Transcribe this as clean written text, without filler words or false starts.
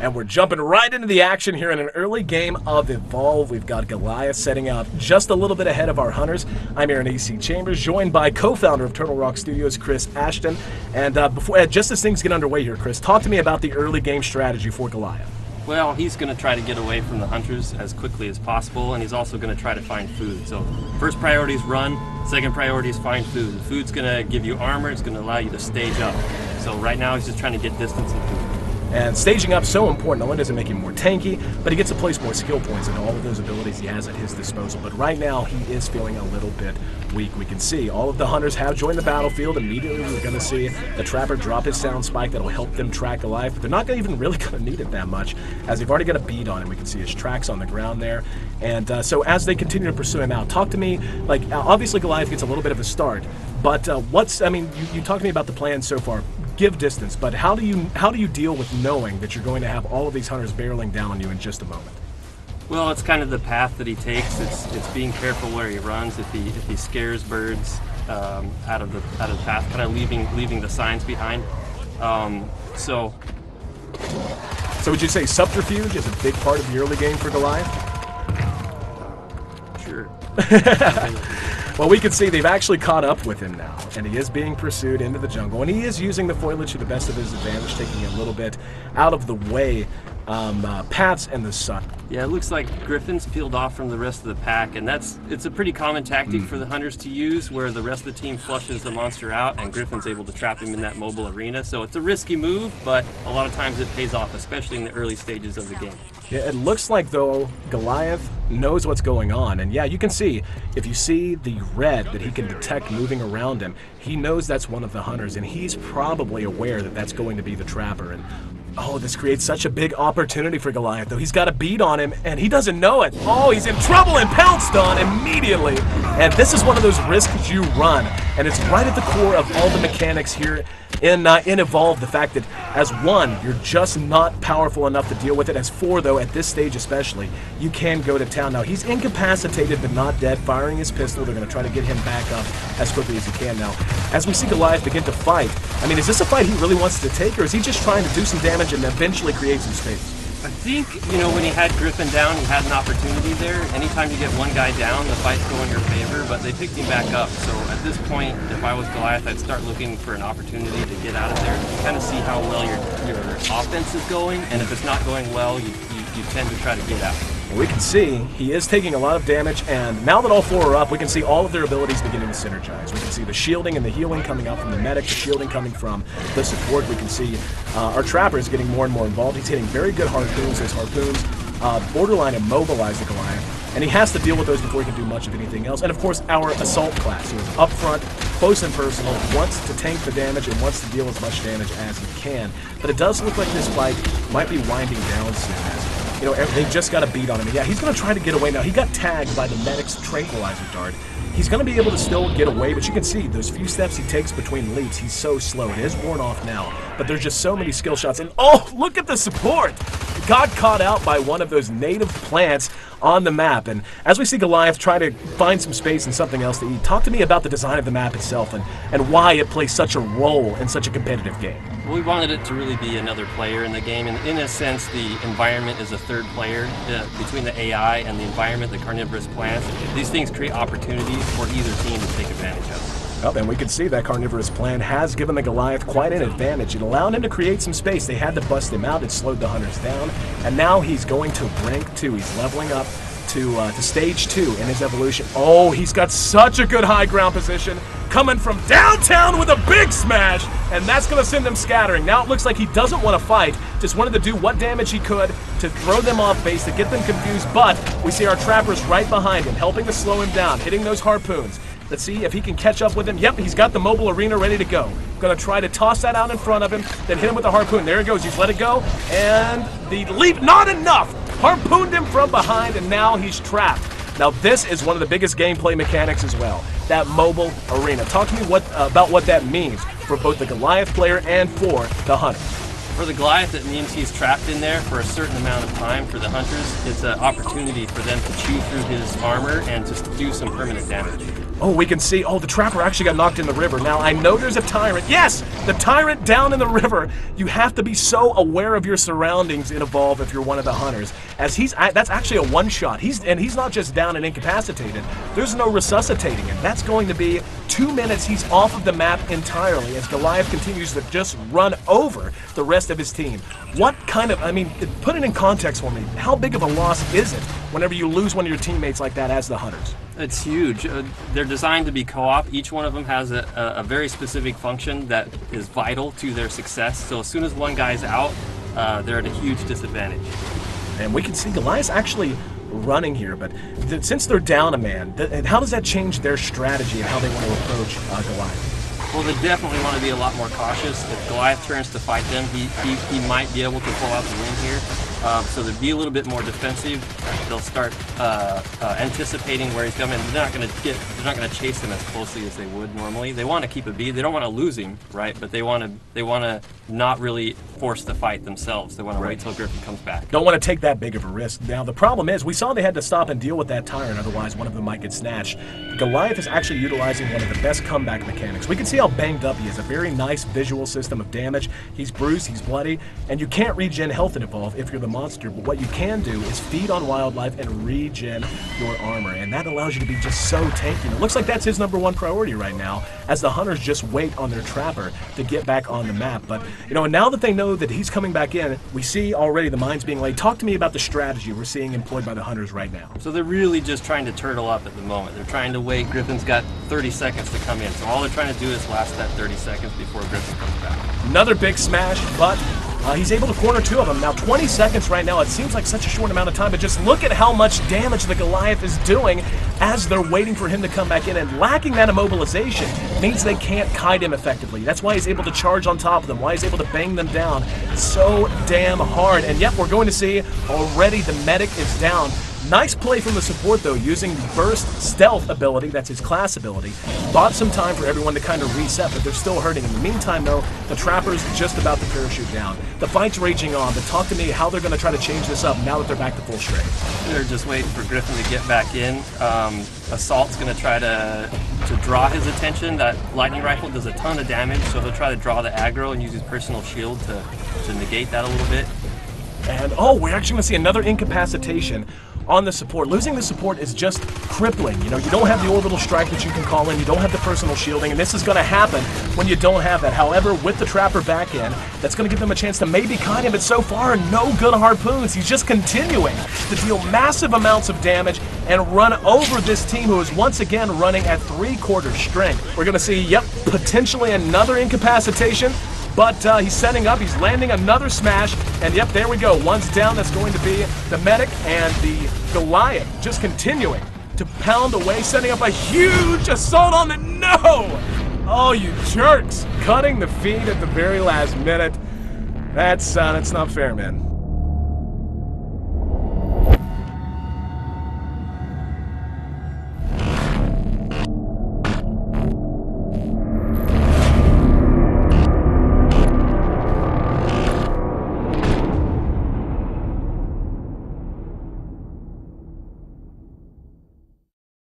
And we're jumping right into the action here in an early game of Evolve. We've got Goliath setting out just a little bit ahead of our hunters. I'm Aaron A.C. Chambers, joined by co-founder of Turtle Rock Studios, Chris Ashton. And just as things get underway here, Chris, talk to me about the early game strategy for Goliath. Well, he's going to try to get away from the hunters as quickly as possible, and he's also going to try to find food. So first priority is run, second priority is find food. The food's going to give you armor, it's going to allow you to stage up. So right now he's just trying to get distance and food. And staging up so important. Not only does it make him more tanky, but he gets to place more skill points into all of those abilities he has at his disposal. But right now, he is feeling a little bit weak. We can see all of the hunters have joined the battlefield. Immediately, we're going to see the Trapper drop his sound spike that'll help them track Goliath. But they're not even really going to need it that much, as they've already got a bead on him. We can see his tracks on the ground there. And so as they continue to pursue him out, talk to me, obviously Goliath gets a little bit of a start. But you talked to me about the plan so far. Give distance, but how do you deal with knowing that you're going to have all of these hunters barreling down on you in just a moment? Well, it's kind of the path that he takes. It's being careful where he runs. If he scares birds out of the path, kind of leaving the signs behind. So would you say subterfuge is a big part of the early game for Goliath? Sure. Well, we can see they've actually caught up with him now, and he is being pursued into the jungle, and he is using the foliage to the best of his advantage, taking a little bit out of the way, paths and the sun. Yeah, it looks like Griffin's peeled off from the rest of the pack, and it's a pretty common tactic for the hunters to use, where the rest of the team flushes the monster out, and Griffin's able to trap him in that mobile arena. So it's a risky move, but a lot of times it pays off, especially in the early stages of the game. Yeah, it looks like, though, Goliath knows what's going on. And yeah, you can see, if you see the red that he can detect moving around him, he knows that's one of the hunters, and he's probably aware that that's going to be the Trapper. And oh, this creates such a big opportunity for Goliath, though. He's got a bead on him, and he doesn't know it. Oh, he's in trouble and pounced on immediately. And this is one of those risks you run, and it's right at the core of all the mechanics here in Evolve. The fact that as one, you're just not powerful enough to deal with it. As four, though, at this stage especially, you can go to town. Now, he's incapacitated but not dead, firing his pistol. They're going to try to get him back up as quickly as he can now. As we see Goliath begin to fight, I mean, is this a fight he really wants to take, or is he just trying to do some damage and eventually create some space? I think, when he had Griffin down, he had an opportunity there. Anytime you get one guy down, the fights go in your favor, but they picked him back up. So at this point, if I was Goliath, I'd start looking for an opportunity to get out of there. You kind of see how well your offense is going, and if it's not going well, you tend to try to get out. We can see he is taking a lot of damage, and now that all four are up, we can see all of their abilities beginning to synergize. We can see the shielding and the healing coming out from the medic, the shielding coming from the support. We can see our Trapper is getting more and more involved. He's hitting very good harpoons. His harpoons borderline immobilize the Goliath, and he has to deal with those before he can do much of anything else. And of course, our assault class, who is up front, close and personal, wants to tank the damage and wants to deal as much damage as he can. But it does look like this fight might be winding down soon, as they've just got a beat on him. Yeah, he's going to try to get away now. He got tagged by the medic's tranquilizer dart. He's going to be able to still get away, but you can see those few steps he takes between leaps, he's so slow. It is worn off now, but there's just so many skill shots. And oh, look at the support! Got caught out by one of those native plants on the map. And as we see Goliath try to find some space and something else to eat, talk to me about the design of the map itself and why it plays such a role in such a competitive game. We wanted it to really be another player in the game, and in a sense, the environment is a third player between the AI and the environment, the carnivorous plants. These things create opportunities for either team to take advantage of. Well, and we can see that carnivorous plan has given the Goliath quite an advantage. It allowed him to create some space. They had to bust him out. It slowed the hunters down, and now he's going to rank 2. He's leveling up to stage 2 in his evolution. Oh, he's got such a good high ground position, coming from downtown with a big smash, and that's going to send them scattering. Now it looks like he doesn't want to fight, just wanted to do what damage he could to throw them off base, to get them confused, but we see our Trappers right behind him, helping to slow him down, hitting those harpoons. Let's see if he can catch up with him. Yep, he's got the mobile arena ready to go. Gonna try to toss that out in front of him, then hit him with the harpoon. There he goes, he's let it go, and the leap, not enough! Harpooned him from behind, and now he's trapped. Now this is one of the biggest gameplay mechanics as well, that mobile arena. Talk to me about what that means for both the Goliath player and for the hunter. For the Goliath, it means he's trapped in there for a certain amount of time. For the hunters, it's an opportunity for them to chew through his armor and just do some permanent damage. Oh, we can see, oh, the Trapper actually got knocked in the river. Now, I know there's a Tyrant. Yes, the Tyrant down in the river. You have to be so aware of your surroundings in Evolve if you're one of the hunters. As that's actually a one-shot. He's not just down and incapacitated. There's no resuscitating him. That's going to be 2 minutes. He's off of the map entirely as Goliath continues to just run over the rest of his team. What kind of, I mean, put it in context for me. How big of a loss is it whenever you lose one of your teammates like that as the hunters? It's huge. They're designed to be co-op. Each one of them has a very specific function that is vital to their success. So as soon as one guy's out, they're at a huge disadvantage. And we can see Goliath's actually running here, but since they're down a man, how does that change their strategy and how they want to approach Goliath? Well, they definitely want to be a lot more cautious. If Goliath turns to fight them, he might be able to pull out the win here. So they'd be a little bit more defensive. They'll start anticipating where he's coming. They're not going to chase him as closely as they would normally. They want to keep a beat. They don't want to lose him, right? But they want to not really force the fight themselves. They want to wait till Griffin comes back. Don't want to take that big of a risk. Now the problem is, we saw they had to stop and deal with that Tyrant, otherwise one of them might get snatched. Goliath is actually utilizing one of the best comeback mechanics. We can see how banged up he is. A very nice visual system of damage. He's bruised, he's bloody, and you can't regen health in Evolve if you're the monster, but what you can do is feed on wildlife and regen your armor, and that allows you to be just so tanky. And it looks like that's his #1 priority right now, as the hunters just wait on their Trapper to get back on the map. But, you know, now that they know that he's coming back in, we see already the mines being laid. Talk to me about the strategy we're seeing employed by the hunters right now. So they're really just trying to turtle up at the moment. They're trying to wait. Griffin's got 30 seconds to come in, so all they're trying to do is last that 30 seconds before Griffin comes back. Another big smash, but he's able to corner 2 of them. Now 20 seconds right now, it seems like such a short amount of time, but just look at how much damage the Goliath is doing as they're waiting for him to come back in, and lacking that immobilization means they can't kite him effectively. That's why he's able to charge on top of them, why he's able to bang them down so damn hard. And yep, we're going to see already the medic is down. Nice play from the support though, using the burst stealth ability, that's his class ability. Bought some time for everyone to kind of reset, but they're still hurting. In the meantime though, the Trapper's just about to parachute down. The fight's raging on, but talk to me how they're going to try to change this up now that they're back to full strength. They're just waiting for Griffin to get back in. Assault's going to try to draw his attention. That lightning rifle does a ton of damage, so he'll try to draw the aggro and use his personal shield to negate that a little bit. And oh, we're actually going to see another incapacitation on the support. Losing the support is just crippling. You know, you don't have the orbital strike that you can call in, you don't have the personal shielding, and this is going to happen when you don't have that. However, with the Trapper back in, that's going to give them a chance to maybe kite him, but so far, no good harpoons. He's just continuing to deal massive amounts of damage and run over this team who is once again running at 3/4 strength. We're going to see, yep, potentially another incapacitation. But he's setting up, he's landing another smash, and yep, there we go. One's down, that's going to be the medic, and the Goliath just continuing to pound away, setting up a huge assault on the no! Oh, you jerks! Cutting the feed at the very last minute. That's not fair, man.